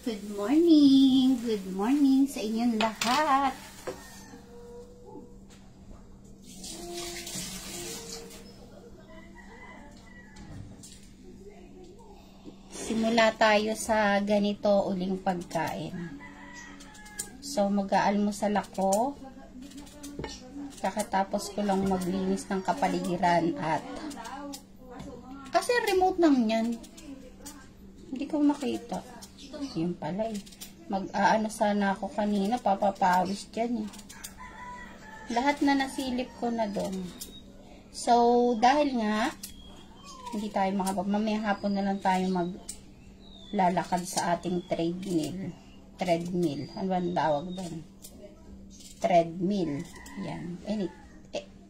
Good morning sa inyong lahat. Simula tayo sa ganito uling pagkain. So, mag-aalmusal ako. Kakatapos ko lang maglinis ng kapaligiran at kasi remote lang yan. Hindi ko makita. Yun pala eh. Mag-aano sana ako kanina, papapawis dyan eh. Lahat na nasilip ko na doon. So, dahil nga, hindi tayo mamayang hapon na lang tayo maglalakad sa ating treadmill. Ano ba ang tawag doon? Treadmill. Yan.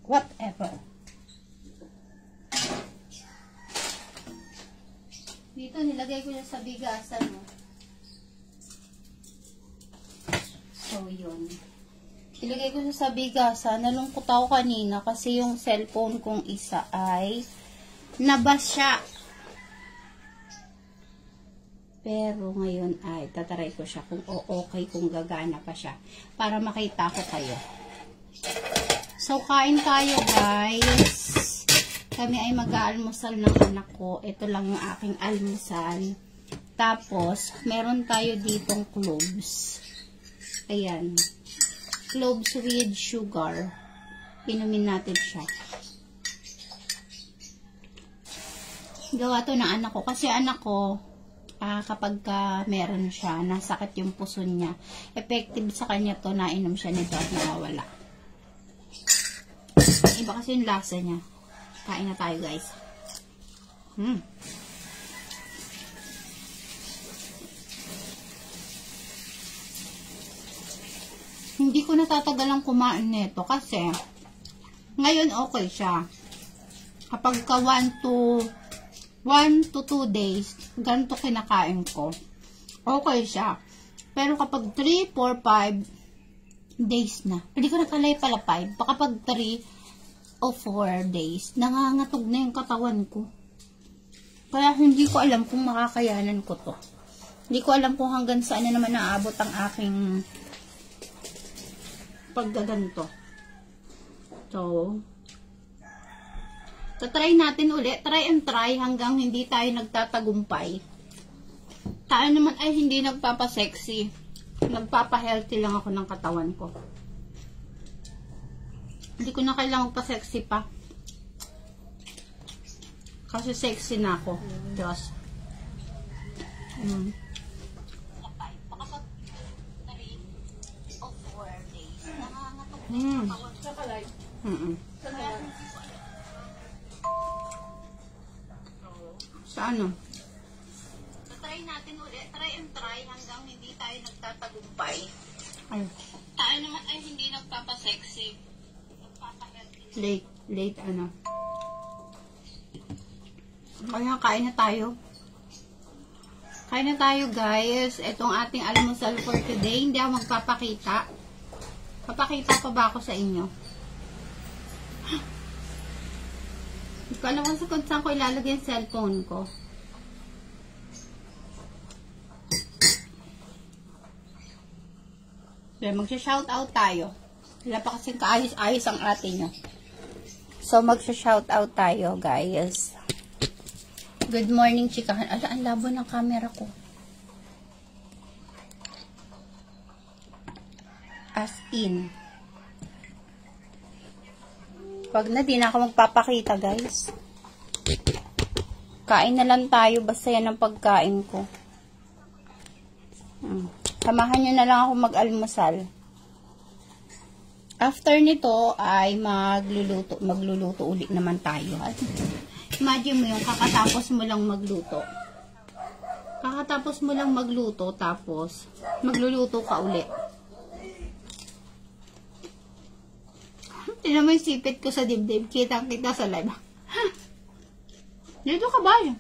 Whatever. Dito, nilagay ko na sa bigasan, no? So, yun. Nilagay ko na sa bigasan. Nalungkot ako kanina kasi yung cellphone kong isa ay nabasya. Pero ngayon ay tataray ko siya kung okay, kung gagana pa siya. Para makita ko kayo. So, kain tayo, guys. Kami ay mag-aalmusal ng anak ko. Ito lang yung aking almusal. Tapos, meron tayo ditong cloves. Ayan. Cloves with sugar. Inumin natin siya. Gawa to ng anak ko. Kasi anak ko, kapag meron siya, nasakit yung puso niya. Effective sa kanya to, nainom siya nito at nawawala. Iba kasi yung lasa niya. Kain na tayo, guys. Hindi ko natatagalang kumain nito kasi ngayon okay siya. Kapag ka 1 to 2 days, ganito kinakain ko. Okay siya. Pero kapag 3, 4, 5 days na. Hindi ko nakalay pala 5. Baka pag 3 o 4 days, nangangatog na yung katawan ko. Kaya hindi ko alam kung makakayanan ko to. Hindi ko alam kung hanggang saan na naman naabot ang aking paggaganto. So, try natin ulit. Try and try hanggang hindi tayo nagtatagumpay. Tayo naman ay hindi nagpapasexy. Nagpapa-healthy lang ako ng katawan ko. Hindi ko na kailangan pa-sexy pa. Kasi sexy na ako. Diyos. Sa ano? Try natin ulit. Try and try hanggang hindi tayo nagtatagumpay. Ay. Tayo naman ay hindi nagpapasexy. Late ano. Kaya kain na tayo. Kain na tayo, guys. Itong ating almusal for today. Hindi ako magpapakita. Papakita pa ba ako sa inyo? Hindi ko alam kung saan ko ilalagay yung cellphone ko. So, magsha-shoutout tayo. Wala pa kasing kaayos-ayos ang ate nyo. So, magsha-shoutout tayo, guys. Good morning, chikahan. Ala, ang labo ng camera ko. As in. Pag na, di na ako magpapakita, guys. Kain na lang tayo, basta yan ang pagkain ko. Samahan nyo na lang ako mag-almusal. After nito, ay magluluto ulit naman tayo. Imagine mo yung kakatapos mo lang magluto. Kakatapos mo lang magluto, tapos magluluto ka ulit. Tignan mo yung sipit ko sa dibdib. Kitang-kita sa live. Dito ka ba yun?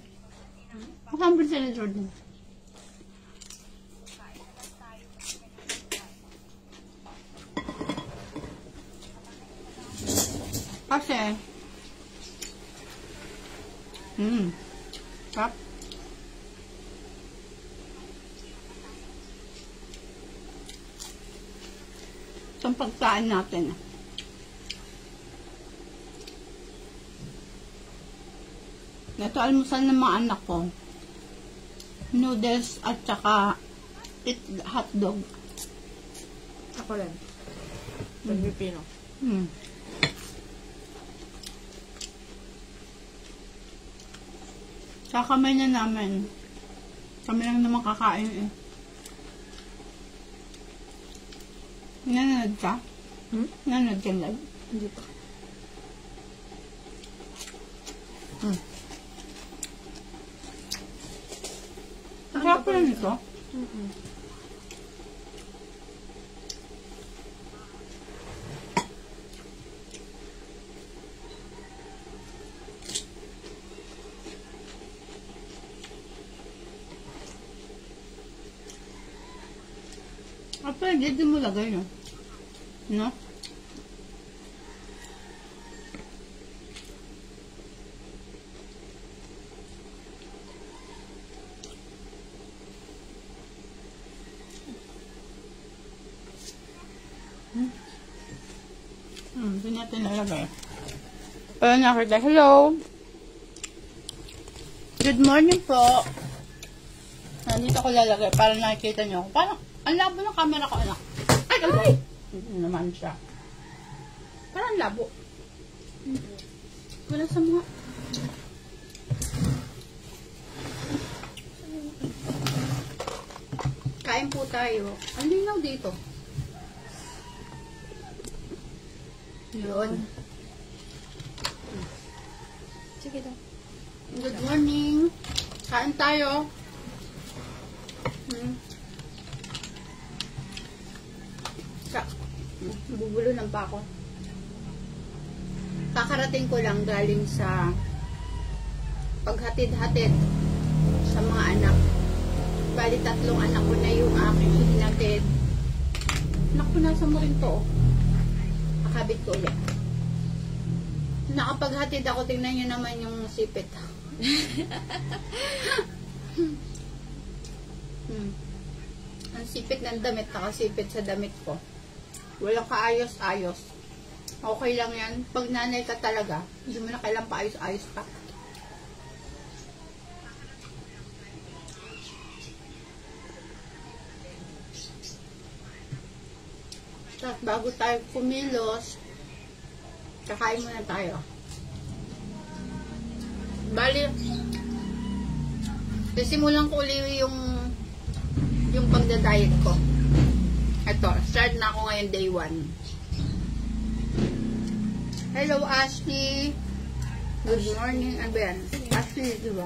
Makambil sa Jordan. Kasi sarap. Itong pagkain natin. Ito almusal ng mga anak ko. Noodles at saka hotdog. Ako rin. Pilipino. Kakamay na namin. Kami lang naman kakain eh. Nanonood ka? Nanonood ka live? Hindi pa. Sarap pala nito. At pwede din mo lagay yun. No? Hindi natin nalagay. Pero nakita, hello! Good morning po! Nandito ko lalagay para nakikita nyo. Parang, ang labo ng camera ko, anak. Ay, alay! Hindi naman siya. Parang labo. Wala sa mga... Kain po tayo. Ang linaw dito. Yun. Sige daw. Good morning. Kain tayo. Bubulo lang pa ako. Kakarating ko lang galing sa paghatid-hatid sa mga anak. Bali 3 anak ko na yung aking hinatid. Anak ko, nasa mo rin to. Nakabit ko ulit. Nakapaghatid ako, tingnan nyo naman yung sipit. Ang sipit ng damit, nakasipit sa damit ko. Walang kaayos-ayos. Okay lang yan. Pag nanay ka talaga, hindi mo na kailang paayos-ayos pa. Tapos bago tayo kumilos, kakain muna tayo. Bali, simulan ko ulit yung pagda-diet ko. Ito, start na ako ngayon day 1. Hello, Ashley. Good morning. Ano ba yan? Ashley, di ba?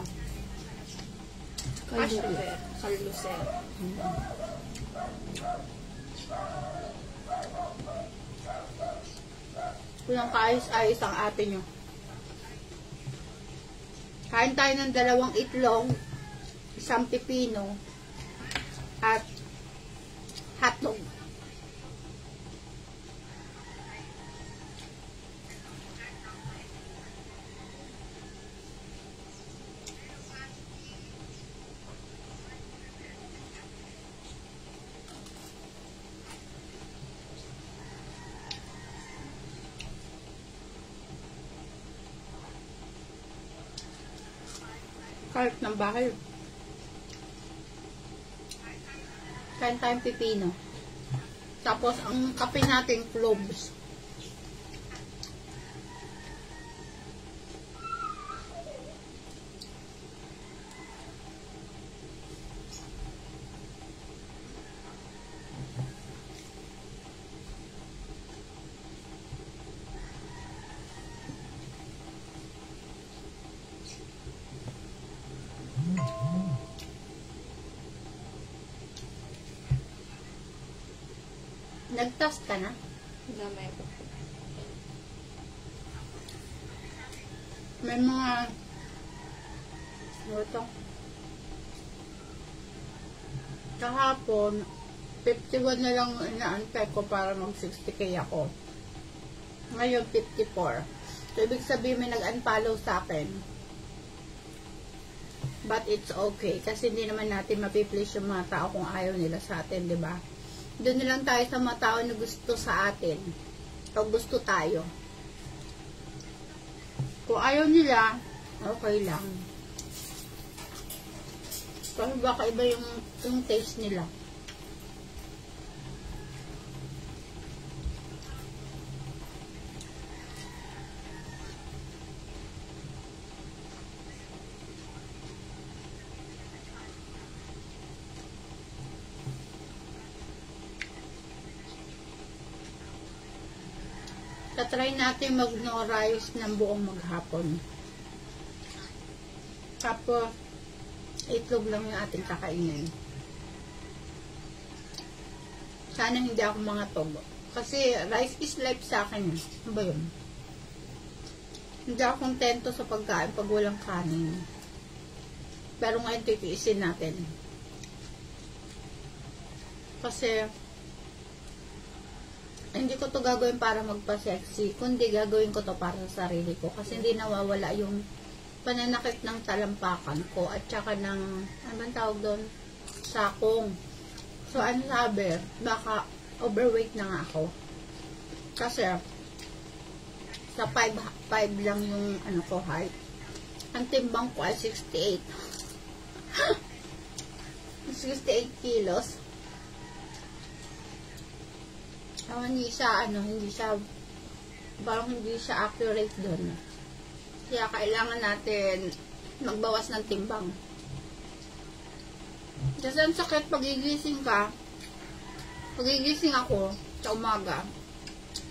Carlucer. Kulang kaayos-ayos ang ate nyo. Kain tayo ng 2 itlog, 1 pipino, at hotdog. Kahit ng bahay. Kain tayong pipino. Tapos, ang kape natin, cloves. Nag-toast ka na? Gamay ko. May mga ano ito? Kahapon 51 na lang inaantay ko para mag 60k ako. Ngayon 54. So ibig sabihin may nag-unfollow sa akin. But it's okay kasi hindi naman natin mapiplease yung mga tao kung ayaw nila sa atin, di ba? Doon na lang tayo sa mga tao na gusto sa atin. O gusto tayo. Kung ayaw nila, okay lang. Kasi baka iba yung taste nila. Tatry natin mag-no rice ng buong maghapon. Tapos, itlog lang yung ating kakainin. Sana hindi ako mga togo. Kasi rice is life sa akin. Ano ba yun? Hindi ako kontento sa pagkain pag walang kanin. Pero ngayon titiisin natin. Kasi hindi ko to gagawin para magpa-sexy, kundi gagawin ko to para sa sarili ko. Kasi hindi nawawala yung pananakit ng talampakan ko at saka ng, ano bang tawag doon? Sakong. So, ano sabi? Baka overweight na nga ako. Kasi, sa 5 lang yung ano ko height. Ang timbang ko ay 68. 68 kilos. Hindi siya, parang hindi siya accurate doon. Kaya kailangan natin magbawas ng timbang. Kasi ang sakit pagigising ako sa umaga,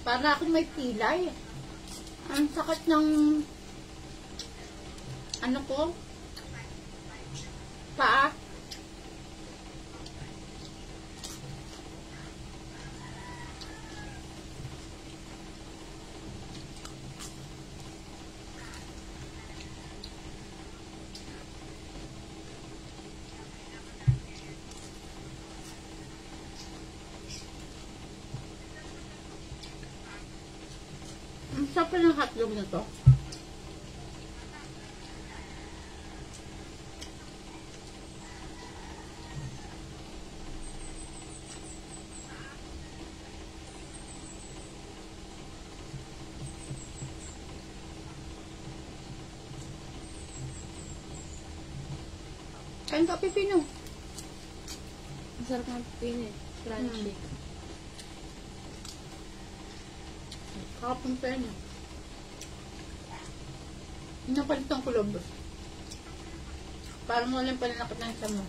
para akong may pilay. Ang sakit ng ano ko, paa. Ang sarap ng hotdog na to. Kain ka, pipino. Masarap ng pipino. Crunchy. Kakapong pera. Napalit ang kulob. Parang walang pananakit ng isa mo.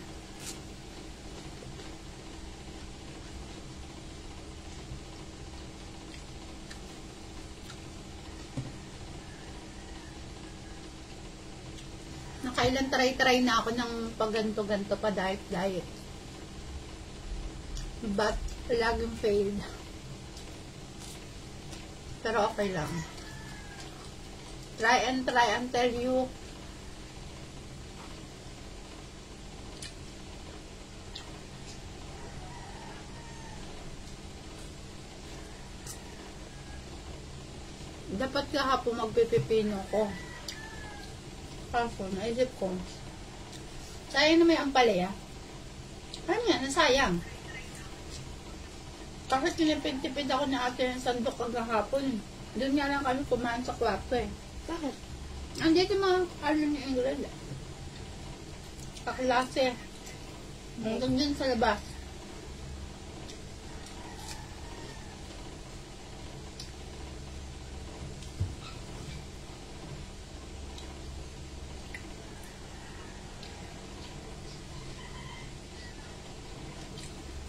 Nakailan try na ako ng pagganto-ganto pa diet. But, laging failed. Pero okay lang. Try until you dapat kahapon magpipipino ko. Kaso, naisip ko, sayang na may ampalaya. Ano yan? Nasayang. Kasi tinipid-tipid ako na ate ng sandok kagahapon. Doon nga lang kami kumain sa kwarto eh. Bakit? Andito mga ano ni Ingrid. Kaklase. Hanggang dun sa labas.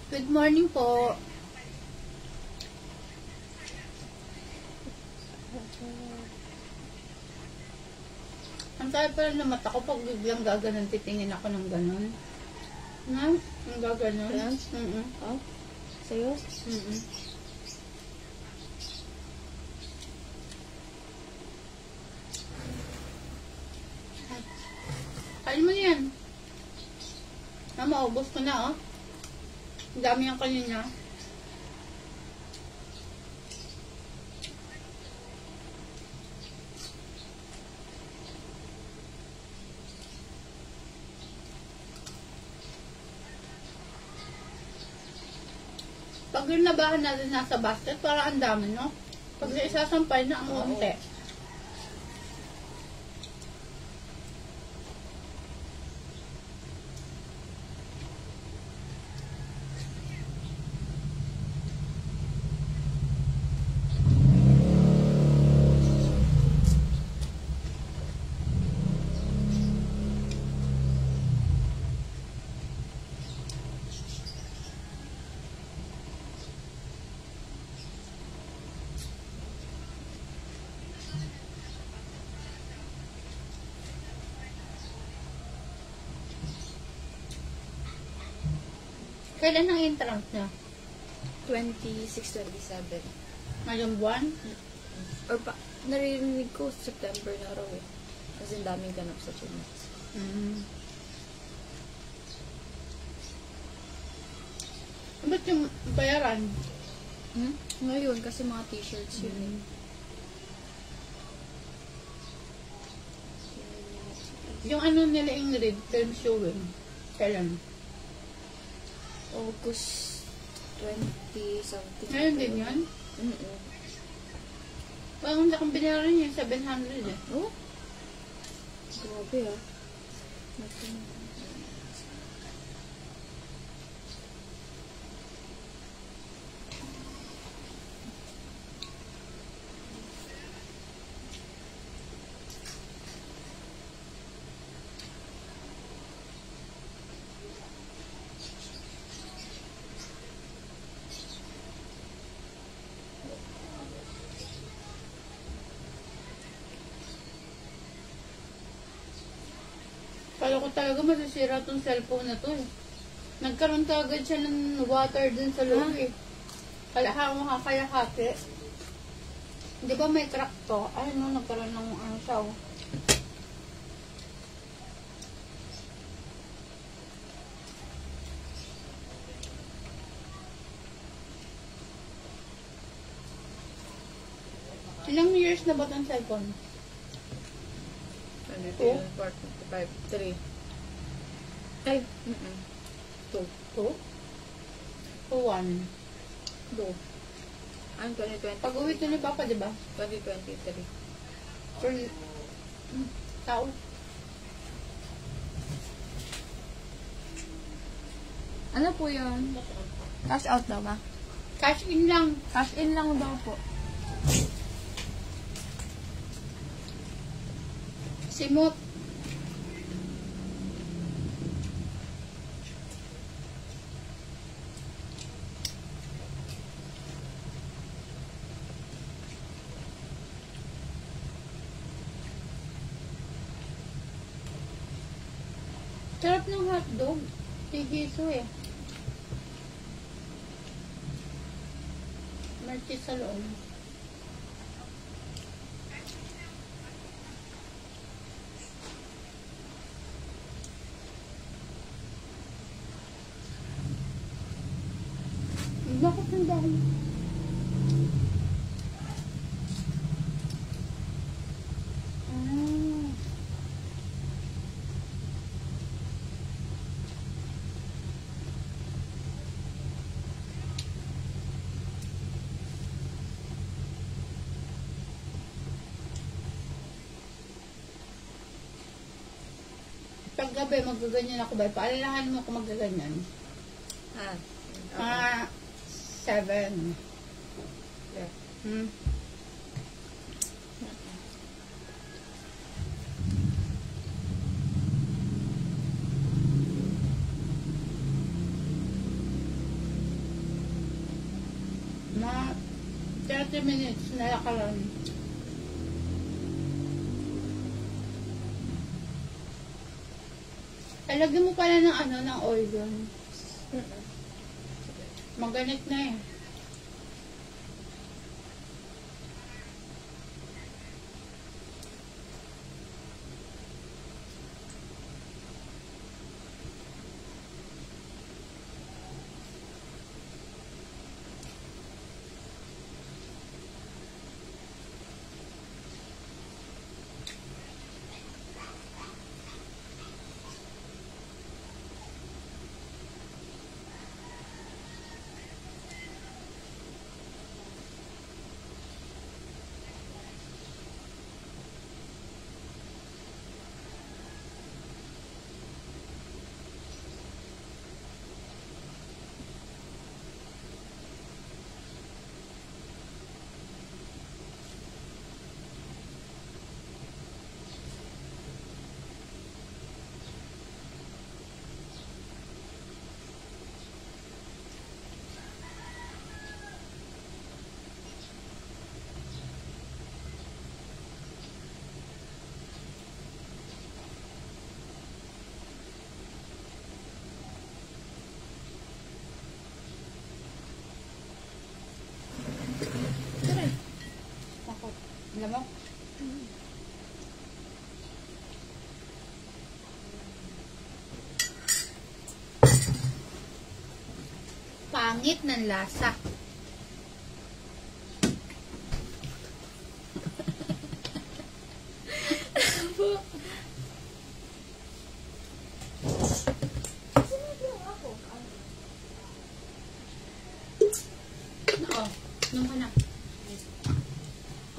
Good morning po. Ang kaya pala na mata ko pag biglang gaganon, titingin ako ng ganon. Na? Ang gaganon? Yes? Oh? Sa'yo? Kain mo yan. Maubos ko na, oh. Ang dami yung kanina. Pag yung labahan natin nasa basket, parang ang dami, no? Pag isasampay na ang unti. Kailan ang entrance niya? 26, 27. Ngayong buwan? Or pa, narinig ko September na raw eh. Kasi daming ganap sa China. Ba't yung bayaran? Ngayon, kasi mga t-shirts yun eh. Yung ano nila Ingrid, film showing. Kailan? August 20 something. Ngayon din yan? Parang hindi akong binayaran yun, 700 eh. Oh? Grabe ah. Kala ko talaga masisira tong cellphone na to eh. Nagkaroon agad siya ng water dun sa loob eh. Kala makakalahati. Di ba may crack to? Ay no, nagkaroon ng ano siya oh. Ilang years na ba tong cellphone? 22, 4, 5, 3. Ay, 2. 2? O 1? 2. Ang 2020. Pag uwi to ni Papa, di ba? 2023. For tao. Ano po yun? Cash out daw ba? Cash in lang. Cash in lang daw po. Simot. Sarap ng hotdog. Tigiso eh. May cheese sa loob. Bakit ang dahil? Paggabi, magaganyan ako ba? Paalalahan mo kung magaganyan. Okay. 7. Yeah. Na 30 minutes na lakaran. Lagyan mo pala ng ano, ng oil yun. Maganit na eh. Alam mo? Pangit ng lasa.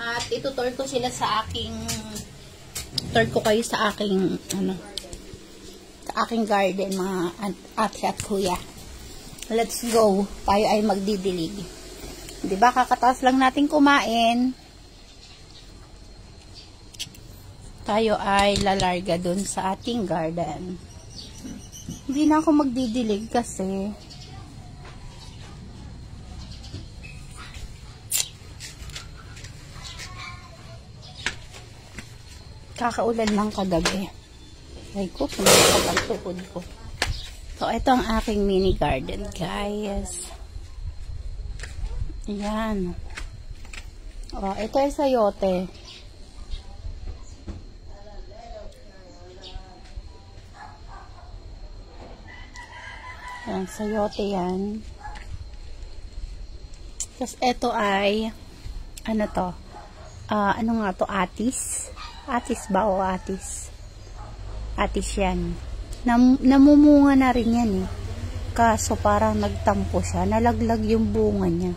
At itutour ko sila sa aking kayo sa aking sa aking garden, mga ate at kuya. Let's go. Tayo ay magdidilig. 'Di ba, kakataas lang natin kumain. Tayo ay lalarga dun sa ating garden. Hindi na ako magdidilig kasi kakaulan lang kagabi. Ay ko, sumakit ang tuhod ko. So, ito ang aking mini garden, guys. Ayan. Oh, ito ay sayote. Ayan, sayote yan. Tapos, ito ay ano to? Ano nga to? Atis? Atis ba o atis? Atis yan. Namumunga na rin yan eh. Kaso parang nagtampo siya. Nalaglag yung bunga niya.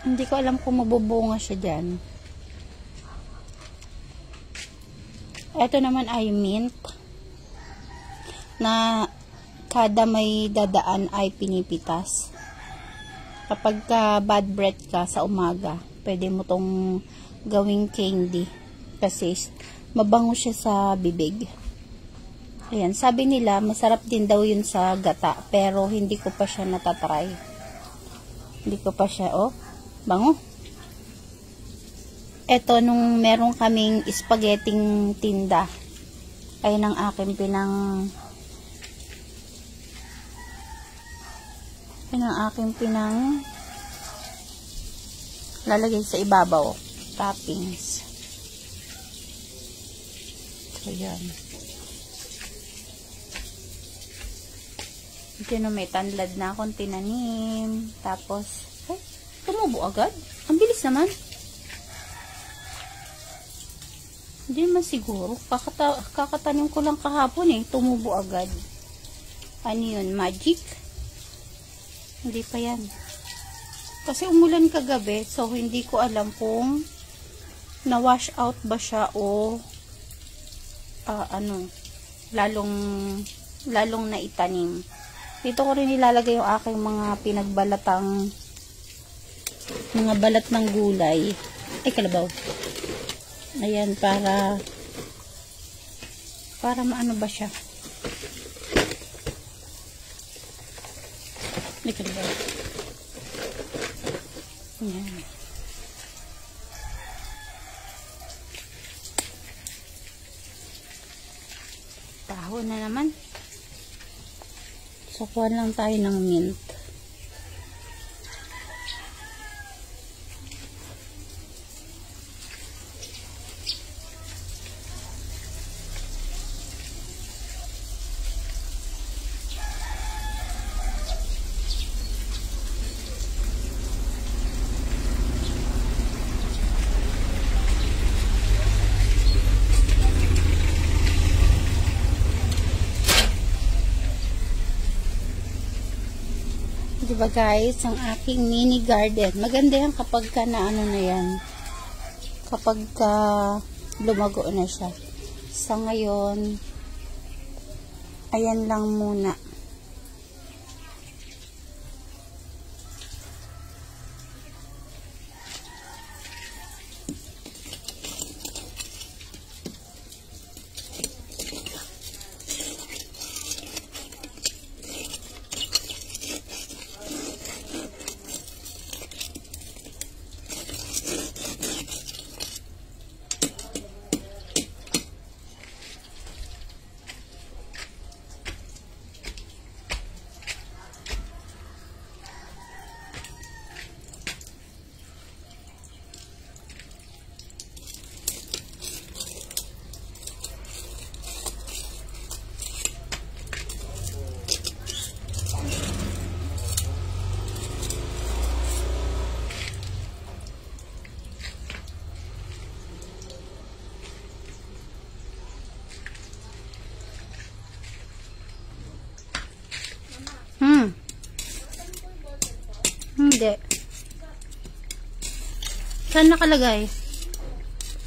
Hindi ko alam kung mabubunga siya dyan. Ito naman ay mint. Na kada may dadaan ay pinipitas. Kapag ka bad breath ka sa umaga, pwede mo tong gawing candy. Kasi mabango siya sa bibig. Ayan, sabi nila, masarap din daw yun sa gata. Pero hindi ko pa siya natatry. Hindi ko pa siya, oh, bango. Eto, nung meron kaming spaghetting tinda, ay ng aking pinang lalagay sa ibabaw. Toppings. So, yan. Ito na, may tanlad na akong tinanim. Tapos, ay, tumubo agad. Ang bilis naman. Hindi naman siguro. Kakatanim ko lang kahapon eh. Tumubo agad. Ano yun? Magic? Hindi pa yan. Kasi umulan kagabi. So, hindi ko alam kung na-wash out ba siya o lalong naitanim. Dito ko rin ilalagay yung aking mga pinagbalatang mga balat ng gulay. Ay, kalabaw. Ayan, para maano ba siya. Ay, kalabaw. Ayan. Tahon na naman. So, kuha lang tayo ng mint. Diba guys, ang aking mini garden. Maganda yan kapag ka na ano na yan. Kapag ka lumago na siya. Sa ngayon, ayan lang muna. Hindi. Saan nakalagay?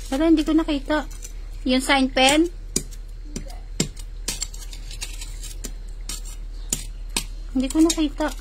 Wala, hindi ko nakita. Yung sign pen? Hindi ko nakita.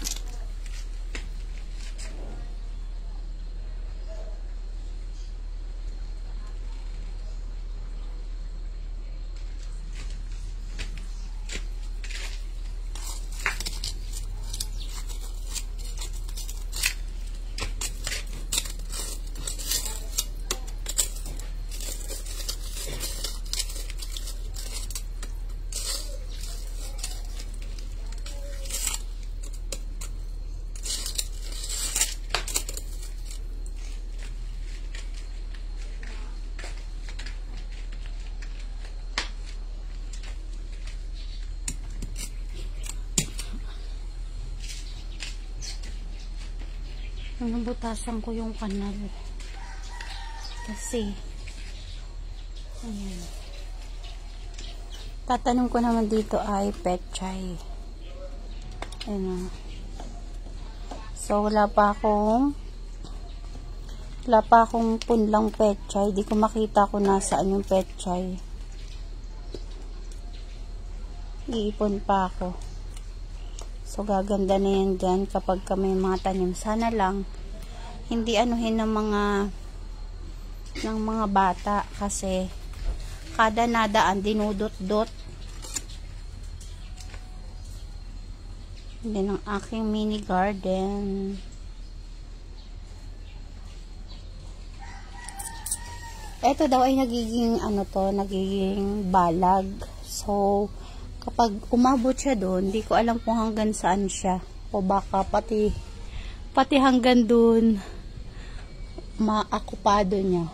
Nabutasan ko yung kanal. Kasi, ayan. Tatanong ko naman dito ay petchay. Ayan. So, wala pa akong punlang petchay. Di ko makita kung nasaan yung petchay. Iipon pa ako. So, gaganda na yan dyan kapag kami mga tanim. Sana lang, hindi anuhin ng mga bata kasi kada nadaan, dinudot-dot. Hindi ng aking mini garden. Ito daw ay nagiging nagiging balag. So, kapag umabot siya doon, hindi ko alam kung hanggang saan siya. O baka pati hanggang doon maakupado niya.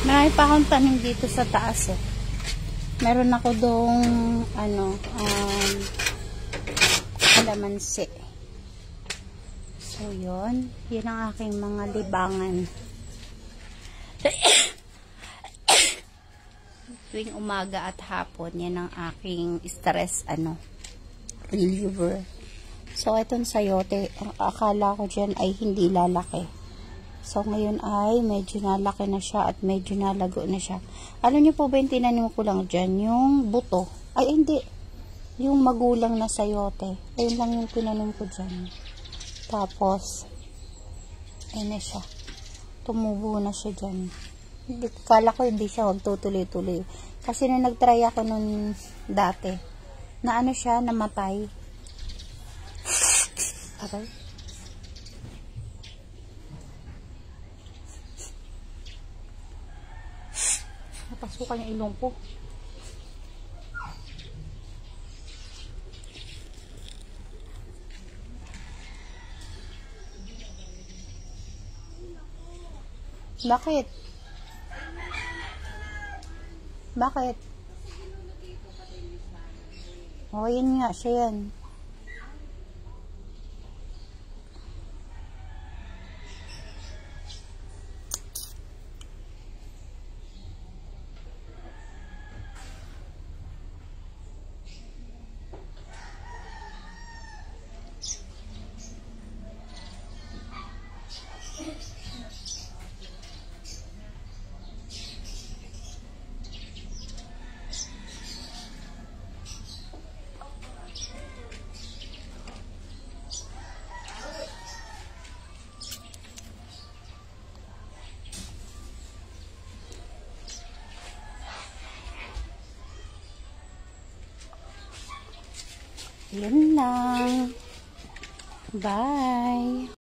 Marami pa akong tanim dito sa taas eh. Meron ako dong kalamansi. So yun ang aking mga libangan. Tuwing umaga at hapon, yan ang aking stress reliever. So itong sayote, ang akala ko dyan ay hindi lalaki. So, ngayon ay medyo nalaki na siya at medyo nalago na siya. Alam niyo po ba yung tinanim ko lang dyan? Yung buto. Ay, hindi. Yung magulang na sayote. Ayun lang yung tinanim ko dyan. Tapos, ayun na siya. Tumubo na siya dyan. Kala ko hindi siya magtutuloy-tuloy. Kasi nung nag-try ako nung dati, na siya, namatay. Aray. Napasukan yung ilong ko. Bakit? Bakit? Oh, yun nga, siya yan. Yun lang. Bye.